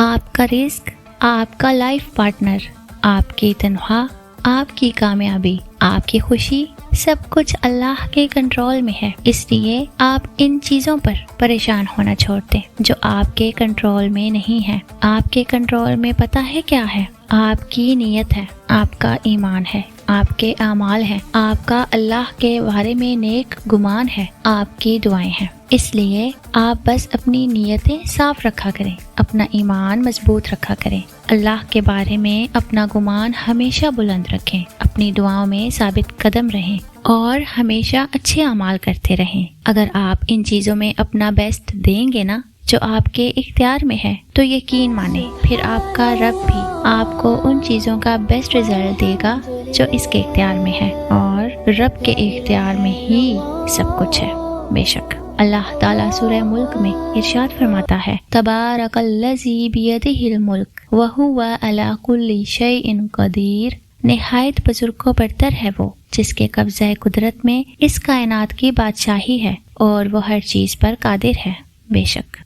آپ کا رزق، آپ کا لائف پارٹنر، آپ کی تنخواہ، آپ کی کامیابی، آپ کی خوشی، سب کچھ اللہ کے کنٹرول میں ہے۔ اس لیے آپ ان چیزوں پر پریشان ہونا چھوڑ دیں جو آپ کے کنٹرول میں نہیں ہے۔ آپ کے کنٹرول میں پتہ ہے کیا ہے؟ آپ کی نیت ہے، آپ کا ایمان ہے، آپ کے اعمال ہیں، آپ کا اللہ کے بارے میں نیک گمان ہے، آپ کی دعائیں ہیں۔ اس لیے آپ بس اپنی نیتیں صاف رکھا کریں، اپنا ایمان مضبوط رکھا کریں، اللہ کے بارے میں اپنا گمان ہمیشہ بلند رکھیں، اپنی دعاؤں میں ثابت قدم رہیں اور ہمیشہ اچھے اعمال کرتے رہیں۔ اگر آپ ان چیزوں میں اپنا بیسٹ دیں گے نا جو آپ کے اختیار میں ہے، تو یقین مانیں پھر آپ کا رب بھی آپ کو ان چیزوں کا بیسٹ رزلٹ دے گا جو اس کے اختیار میں ہے، اور رب کے اختیار میں ہی سب کچھ ہے۔ بے شک اللہ تعالیٰ سورہ ملک میں ارشاد فرماتا ہے، تبارک الذی بیدہ الملک وہو علی کل شیء قدیر۔ نہایت بزرگ و برتر ہے وہ جس کے قبضہ قدرت میں اس کائنات کی بادشاہی ہے اور وہ ہر چیز پر قادر ہے۔ بے شک